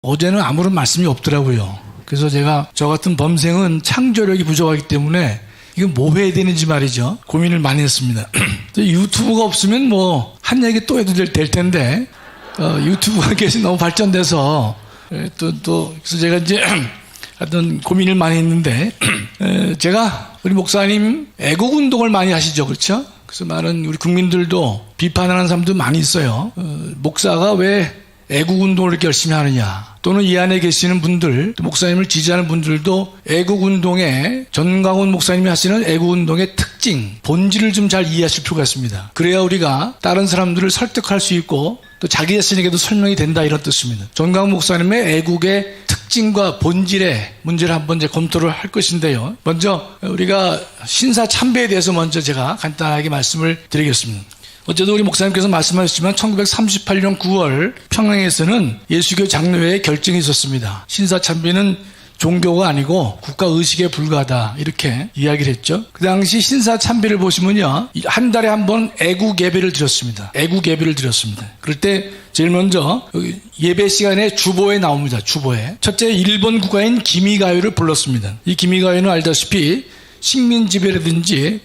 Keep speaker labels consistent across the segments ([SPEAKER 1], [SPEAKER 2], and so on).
[SPEAKER 1] 어제는 아무런 말씀이 없더라고요. 그래서 제가 저 같은 범생은 창조력이 부족하기 때문에 이거 뭐 해야 되는지 말이죠. 고민을 많이 했습니다. 유튜브가 없으면 뭐 한 얘기 또 해도 될 텐데 유튜브가 계속 너무 발전돼서 그래서 제가 이제 하여튼 고민을 많이 했는데 제가 우리 목사님 애국운동을 많이 하시죠. 그렇죠? 그래서 많은 우리 국민들도 비판하는 사람도 많이 있어요. 목사가 왜 애국운동을 이렇게 열심히 하느냐, 또는 이 안에 계시는 분들, 목사님을 지지하는 분들도 애국운동에 전광훈 목사님이 하시는 애국운동의 특징, 본질을 좀 잘 이해하실 필요가 있습니다. 그래야 우리가 다른 사람들을 설득할 수 있고 또 자기 자신에게도 설명이 된다, 이런 뜻입니다. 전광훈 목사님의 애국의 특징과 본질의 문제를 한번 이제 검토를 할 것인데요. 먼저 우리가 신사참배에 대해서 먼저 제가 간단하게 말씀을 드리겠습니다. 어제도 우리 목사님께서 말씀하셨지만 1938년 9월 평양에서는 예수교 장로회의 결정이 있었습니다. 신사참배는 종교가 아니고 국가의식에 불과하다, 이렇게 이야기를 했죠. 그 당시 신사참배를 보시면요, 한 달에 한 번 애국 예배를 드렸습니다. 애국 예배를 드렸습니다. 그럴 때 제일 먼저 예배 시간에 주보에 나옵니다. 주보에 첫째 일본 국가인 기미가요를 불렀습니다. 이 기미가요는 알다시피 식민지배라든지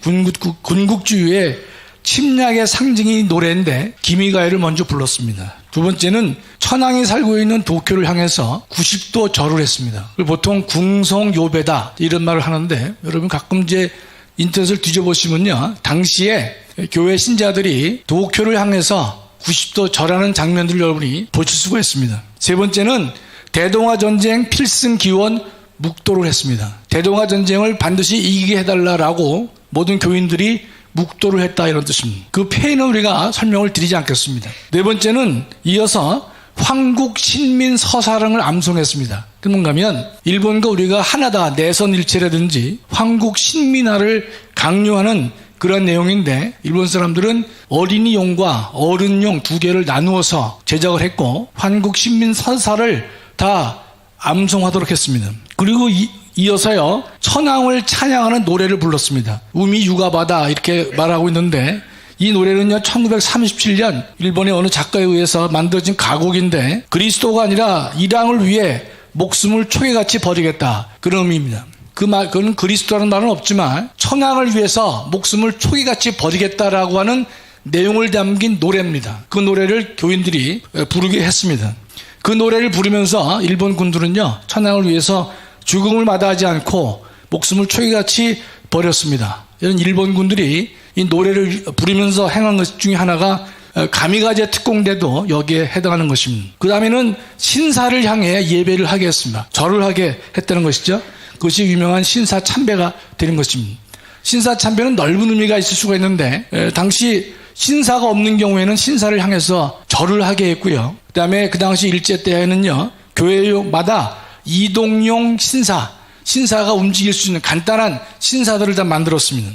[SPEAKER 1] 군국주의의 침략의 상징인 노래인데 기미가요를 먼저 불렀습니다. 두 번째는 천황이 살고 있는 도쿄를 향해서 90도 절을 했습니다. 보통 궁성요배다, 이런 말을 하는데, 여러분 가끔 이제 인터넷을 뒤져보시면요, 당시에 교회 신자들이 도쿄를 향해서 90도 절하는 장면들을 여러분이 보실 수가 있습니다. 세 번째는 대동아전쟁 필승 기원 묵도를 했습니다. 대동아전쟁을 반드시 이기게 해달라고 모든 교인들이 묵도를 했다, 이런 뜻입니다. 그 패는 우리가 설명을 드리지 않겠습니다. 네 번째는 이어서 황국 신민 서사랑을 암송했습니다. 그 뭔가 하면 일본과 우리가 하나다, 내선일체라든지 황국 신민화를 강요하는 그런 내용인데, 일본 사람들은 어린이용과 어른용 두 개를 나누어서 제작을 했고 황국 신민 서사를 다 암송하도록 했습니다. 그리고 이어서요, 천황을 찬양하는 노래를 불렀습니다. 우미 유가바다, 이렇게 말하고 있는데, 이 노래는요 1937년 일본의 어느 작가에 의해서 만들어진 가곡인데, 그리스도가 아니라 이 땅을 위해 목숨을 초계같이 버리겠다, 그런 의미입니다. 그건 그리스도라는 말은 없지만 천황을 위해서 목숨을 초계같이 버리겠다라고 하는 내용을 담긴 노래입니다. 그 노래를 교인들이 부르게 했습니다. 그 노래를 부르면서 일본 군들은요, 천황을 위해서 죽음을 마다하지 않고 목숨을 초계같이 버렸습니다. 이런 일본 군들이 이 노래를 부르면서 행한 것 중에 하나가 가미가제 특공대도 여기에 해당하는 것입니다. 그 다음에는 신사를 향해 예배를 하게 했습니다. 절을 하게 했다는 것이죠. 그것이 유명한 신사참배가 되는 것입니다. 신사참배는 넓은 의미가 있을 수가 있는데, 당시 신사가 없는 경우에는 신사를 향해서 절을 하게 했고요. 그 다음에 그 당시 일제 때에는요, 교회마다 이동용 신사가 움직일 수 있는 간단한 신사들을 다 만들었습니다.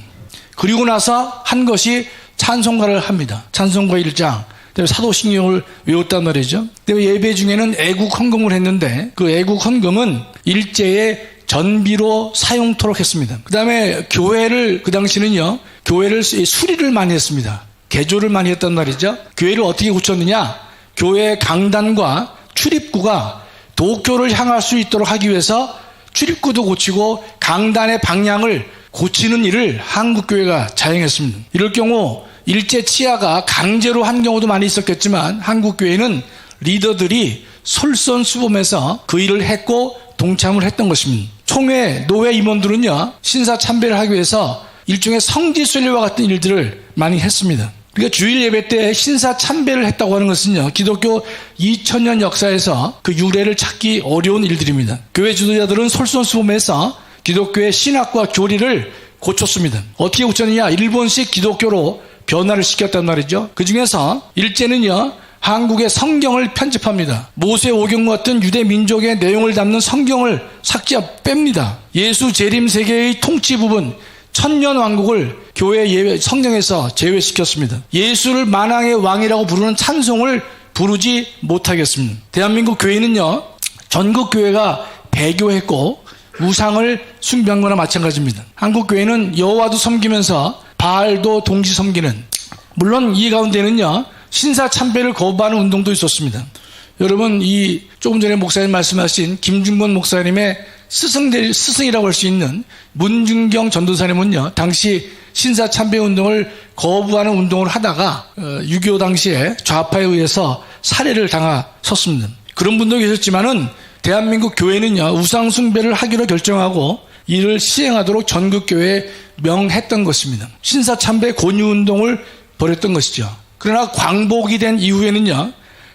[SPEAKER 1] 그리고 나서 한 것이 찬송가를 합니다. 찬송가 1장, 그다음에 사도신경을 외웠단 말이죠. 그다음에 예배 중에는 애국 헌금을 했는데, 그 애국 헌금은 일제의 전비로 사용토록 했습니다. 그 다음에 교회를, 그 당시는요, 교회를 수리를 많이 했습니다. 개조를 많이 했단 말이죠. 교회를 어떻게 고쳤느냐, 교회의 강단과 출입구가 도쿄를 향할 수 있도록 하기 위해서 출입구도 고치고 강단의 방향을 고치는 일을 한국교회가 자행했습니다. 이럴 경우 일제 치하가 강제로 한 경우도 많이 있었겠지만, 한국교회는 리더들이 솔선수범해서 그 일을 했고 동참을 했던 것입니다. 총회, 노회 임원들은요, 신사참배를 하기 위해서 일종의 성지순례와 같은 일들을 많이 했습니다. 그러니까 주일 예배 때 신사참배를 했다고 하는 것은요, 기독교 2000년 역사에서 그 유래를 찾기 어려운 일들입니다. 교회 지도자들은 솔선수범해서 기독교의 신학과 교리를 고쳤습니다. 어떻게 고쳤느냐, 일본식 기독교로 변화를 시켰단 말이죠. 그 중에서 일제는요, 한국의 성경을 편집합니다. 모세오경 같은 유대 민족의 내용을 담는 성경을 삭제합니다. 예수 재림 세계의 통치 부분 천년왕국을 교회 성경에서 제외시켰습니다. 예수를 만왕의 왕이라고 부르는 찬송을 부르지 못하겠습니다. 대한민국 교회는요, 전국 교회가 배교했고 우상을 숭배한 거나 마찬가지입니다. 한국 교회는 여호와도 섬기면서 바알도 동시 섬기는, 물론 이 가운데는요, 신사참배를 거부하는 운동도 있었습니다. 여러분, 이 조금 전에 목사님 말씀하신 김중건 목사님의 스승이라고 할 수 있는 문준경 전도사님은요, 당시 신사참배운동을 거부하는 운동을 하다가 6.25 당시에 좌파에 의해서 살해를 당하셨습니다. 그런 분도 계셨지만은 대한민국 교회는요, 우상숭배를 하기로 결정하고 이를 시행하도록 전국교회에 명했던 것입니다. 신사참배 권유운동을 벌였던 것이죠. 그러나 광복이 된 이후에는요,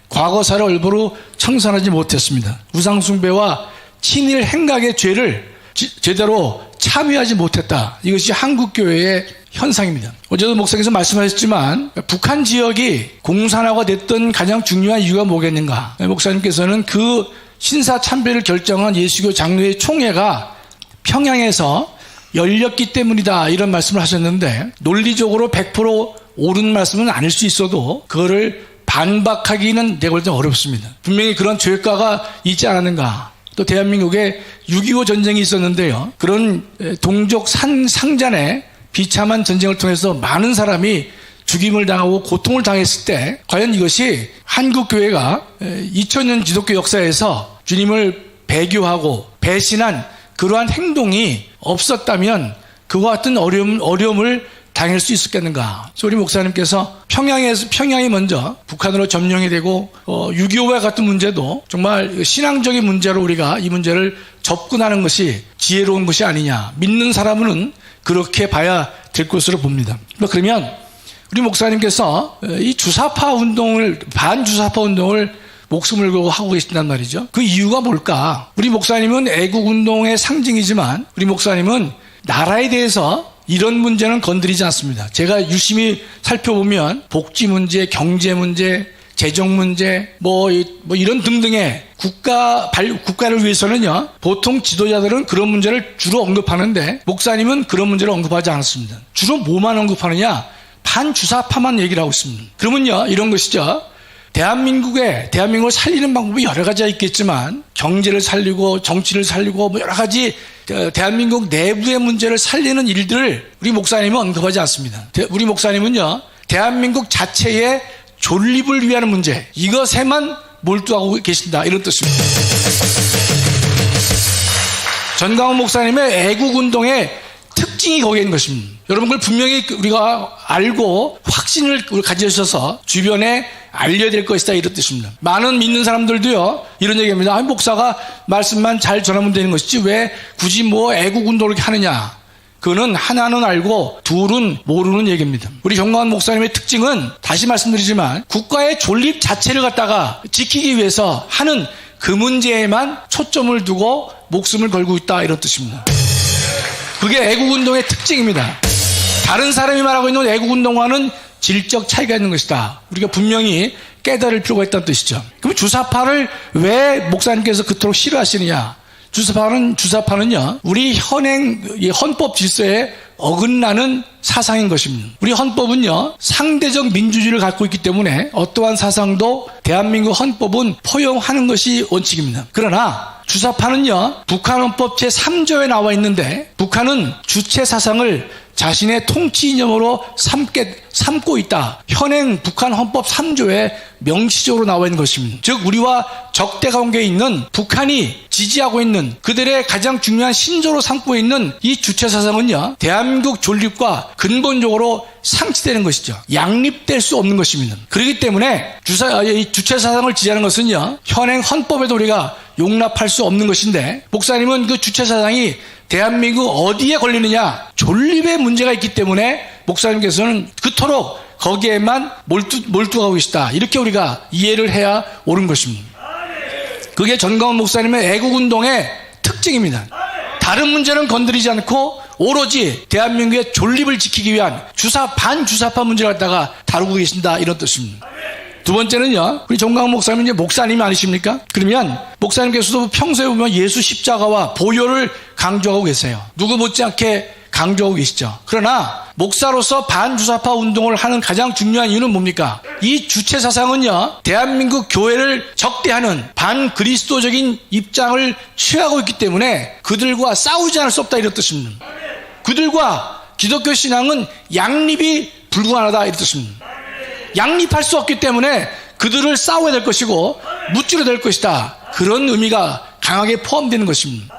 [SPEAKER 1] 과거사를 얼버로 청산하지 못했습니다. 우상숭배와 친일 행각의 죄를 제대로 참여하지 못했다. 이것이 한국교회의 현상입니다. 어제도 목사님께서 말씀하셨지만 북한 지역이 공산화가 됐던 가장 중요한 이유가 뭐겠는가. 목사님께서는 그 신사참배를 결정한 예수교 장로회 총회가 평양에서 열렸기 때문이다, 이런 말씀을 하셨는데, 논리적으로 100% 옳은 말씀은 아닐 수 있어도 그거를 반박하기는 내가 볼 때 어렵습니다. 분명히 그런 죄가가 있지 않았는가. 또 대한민국에 6.25 전쟁이 있었는데요, 그런 동족 상잔의 비참한 전쟁을 통해서 많은 사람이 죽임을 당하고 고통을 당했을 때 과연 이것이 한국교회가 2000년 기독교 역사에서 주님을 배교하고 배신한 그러한 행동이 없었다면 그와 같은 어려움을 당할 수 있었겠는가. 그래서 우리 목사님께서 평양이 먼저 북한으로 점령이 되고 6.25와 같은 문제도 정말 신앙적인 문제로 우리가 이 문제를 접근하는 것이 지혜로운 것이 아니냐. 믿는 사람은 그렇게 봐야 될 것으로 봅니다. 그러면 우리 목사님께서 이 반주사파 운동을 목숨을 걸고 하고 계신단 말이죠. 그 이유가 뭘까? 우리 목사님은 애국운동의 상징이지만 우리 목사님은 나라에 대해서 이런 문제는 건드리지 않습니다. 제가 유심히 살펴보면 복지 문제, 경제 문제, 재정 문제, 이런 등등의 국가를 위해서는요, 보통 지도자들은 그런 문제를 주로 언급하는데 목사님은 그런 문제를 언급하지 않았습니다. 주로 뭐만 언급하느냐? 반주사파만 얘기를 하고 있습니다. 그러면요, 이런 것이죠. 대한민국을 살리는 방법이 여러 가지가 있겠지만 경제를 살리고 정치를 살리고 여러 가지 대한민국 내부의 문제를 살리는 일들을 우리 목사님은 언급하지 않습니다. 우리 목사님은요, 대한민국 자체의 존립을 위한 문제, 이것에만 몰두하고 계신다, 이런 뜻입니다. 전광훈 목사님의 애국운동의 특징이 거기에 있는 것입니다. 여러분, 그걸 분명히 우리가 알고 확신을 가지셔서 주변에 알려야 될 것이다, 이런 뜻입니다. 많은 믿는 사람들도요, 이런 얘기합니다. 목사가 말씀만 잘 전하면 되는 것이지 왜 굳이 애국운동을 이렇게 하느냐. 그거는 하나는 알고 둘은 모르는 얘기입니다. 우리 정광훈 목사님의 특징은 다시 말씀드리지만 국가의 존립 자체를 갖다가 지키기 위해서 하는 그 문제에만 초점을 두고 목숨을 걸고 있다, 이런 뜻입니다. 그게 애국운동의 특징입니다. 다른 사람이 말하고 있는 애국운동과는 질적 차이가 있는 것이다. 우리가 분명히 깨달을 필요가 있다는 뜻이죠. 그럼 주사파를 왜 목사님께서 그토록 싫어하시느냐? 주사파는요, 우리 헌법 질서에 어긋나는 사상인 것입니다. 우리 헌법은요, 상대적 민주주의를 갖고 있기 때문에 어떠한 사상도 대한민국 헌법은 포용하는 것이 원칙입니다. 그러나 주사파는요, 북한 헌법 제3조에 나와 있는데 북한은 주체 사상을 자신의 통치 이념으로 삼고 있다. 현행 북한 헌법 3조에 명시적으로 나와 있는 것입니다. 즉 우리와 적대 관계에 있는 북한이 지지하고 있는 그들의 가장 중요한 신조로 삼고 있는 이 주체 사상은요, 대한민국 존립과 근본적으로 상치되는 것이죠. 양립될 수 없는 것입니다. 그렇기 때문에 이 주체 사상을 지지하는 것은요, 현행 헌법에도 우리가 용납할 수 없는 것인데 목사님은 그 주체 사상이 대한민국 어디에 걸리느냐? 존립의 문제가 있기 때문에 목사님께서는 그토록 거기에만 몰두하고 계시다. 이렇게 우리가 이해를 해야 옳은 것입니다. 그게 전광훈 목사님의 애국운동의 특징입니다. 다른 문제는 건드리지 않고 오로지 대한민국의 존립을 지키기 위한 반주사파 문제를 갖다가 다루고 계신다, 이런 뜻입니다. 두 번째는요, 우리 전광훈 목사님은 이제 목사님이 아니십니까? 그러면 목사님께서도 평소에 보면 예수 십자가와 보혈을 강조하고 계세요. 누구 못지않게 강조하고 계시죠. 그러나 목사로서 반주사파 운동을 하는 가장 중요한 이유는 뭡니까? 이 주체 사상은요, 대한민국 교회를 적대하는 반그리스도적인 입장을 취하고 있기 때문에 그들과 싸우지 않을 수 없다, 이런 뜻입니다. 그들과 기독교 신앙은 양립이 불가능하다, 이런 뜻입니다. 양립할 수 없기 때문에 그들을 싸워야 될 것이고 무찌러 될 것이다. 그런 의미가 강하게 포함되는 것입니다.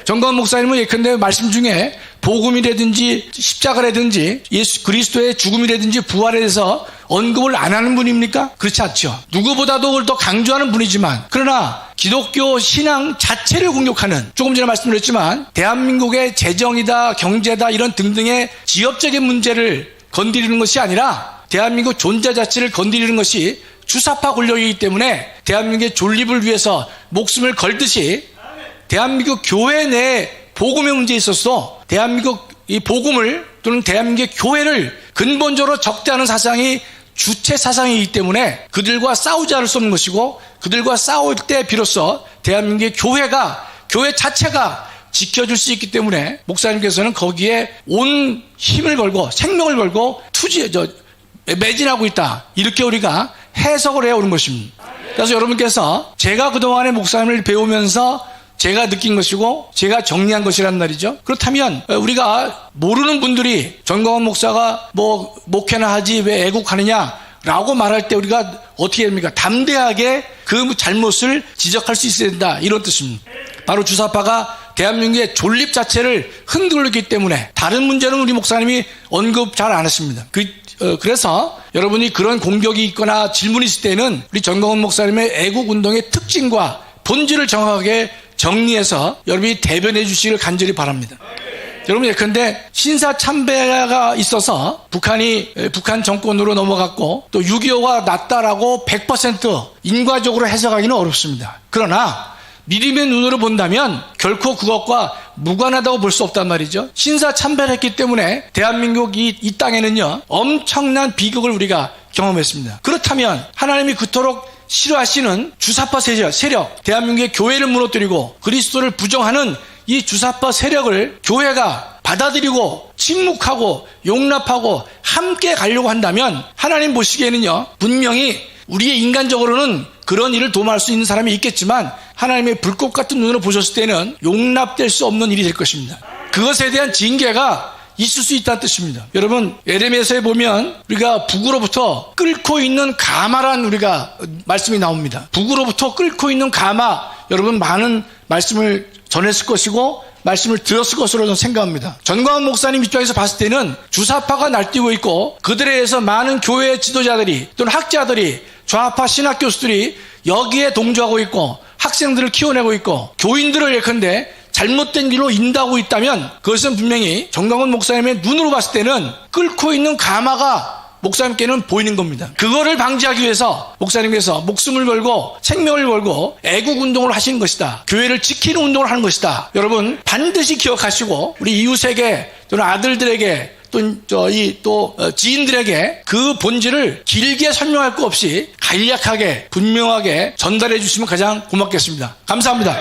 [SPEAKER 1] 정광훈 목사님은 예컨대 말씀 중에 복음이라든지 십자가라든지 예수 그리스도의 죽음이라든지 부활에 대해서 언급을 안 하는 분입니까? 그렇지 않죠. 누구보다도 그걸 더 강조하는 분이지만, 그러나 기독교 신앙 자체를 공격하는, 조금 전에 말씀드렸지만 대한민국의 재정이다 경제다 이런 등등의 지역적인 문제를 건드리는 것이 아니라 대한민국 존재 자체를 건드리는 것이 주사파 권력이기 때문에 대한민국의 존립을 위해서 목숨을 걸듯이 대한민국 교회 내 복음의 문제에 있어서 대한민국 이 복음을 또는 대한민국의 교회를 근본적으로 적대하는 사상이 주체 사상이기 때문에 그들과 싸우지 않을 수 없는 것이고, 그들과 싸울 때 비로소 대한민국의 교회 자체가 지켜줄 수 있기 때문에 목사님께서는 거기에 온 힘을 걸고 생명을 걸고 매진하고 있다. 이렇게 우리가 해석을 해오는 것입니다. 그래서 여러분께서 제가 그동안에 목사님을 배우면서 제가 느낀 것이고 제가 정리한 것이란 말이죠. 그렇다면 우리가 모르는 분들이 정광훈 목사가 뭐 목회나 하지 왜 애국하느냐라고 말할 때 우리가 어떻게 됩니까? 담대하게 그 잘못을 지적할 수 있어야 된다, 이런 뜻입니다. 바로 주사파가 대한민국의 존립 자체를 흔들었기 때문에 다른 문제는 우리 목사님이 언급 잘 안 했습니다. 그래서 여러분이 그런 공격이 있거나 질문이 있을 때는 우리 정광훈 목사님의 애국운동의 특징과 본질을 정확하게 정리해서 여러분이 대변해 주시기를 간절히 바랍니다. 여러분 예컨대 신사 참배가 있어서 북한 정권으로 넘어갔고 또 6.25가 낫다라고 100% 인과적으로 해석하기는 어렵습니다. 그러나 믿음의 눈으로 본다면 결코 그것과 무관하다고 볼 수 없단 말이죠. 신사 참배를 했기 때문에 대한민국 이 땅에는요 엄청난 비극을 우리가 경험했습니다. 그렇다면 하나님이 그토록 싫어하시는 주사파 세력, 대한민국의 교회를 무너뜨리고 그리스도를 부정하는 이 주사파 세력을 교회가 받아들이고 침묵하고 용납하고 함께 가려고 한다면 하나님 보시기에는요 분명히 우리의 인간적으로는 그런 일을 도모할 수 있는 사람이 있겠지만 하나님의 불꽃 같은 눈으로 보셨을 때는 용납될 수 없는 일이 될 것입니다. 그것에 대한 징계가 있을 수 있다는 뜻입니다. 여러분 에레미야서에 보면 우리가 북으로부터 끓고 있는 가마란 우리가 말씀이 나옵니다. 북으로부터 끓고 있는 가마, 여러분 많은 말씀을 전했을 것이고 말씀을 들었을 것으로 저는 생각합니다. 전광훈 목사님 입장에서 봤을 때는 주사파가 날뛰고 있고 그들에 의해서 많은 교회 지도자들이 또는 학자들이 좌파 신학 교수들이 여기에 동조하고 있고 학생들을 키워내고 있고 교인들을 예컨대 잘못된 길로 인도하고 있다면 그것은 분명히 정광훈 목사님의 눈으로 봤을 때는 끓고 있는 가마가 목사님께는 보이는 겁니다. 그거를 방지하기 위해서 목사님께서 목숨을 걸고 생명을 걸고 애국운동을 하시는 것이다. 교회를 지키는 운동을 하는 것이다. 여러분 반드시 기억하시고 우리 이웃에게 또는 아들들에게 또 지인들에게 그 본질을 길게 설명할 것 없이 간략하게 분명하게 전달해 주시면 가장 고맙겠습니다. 감사합니다.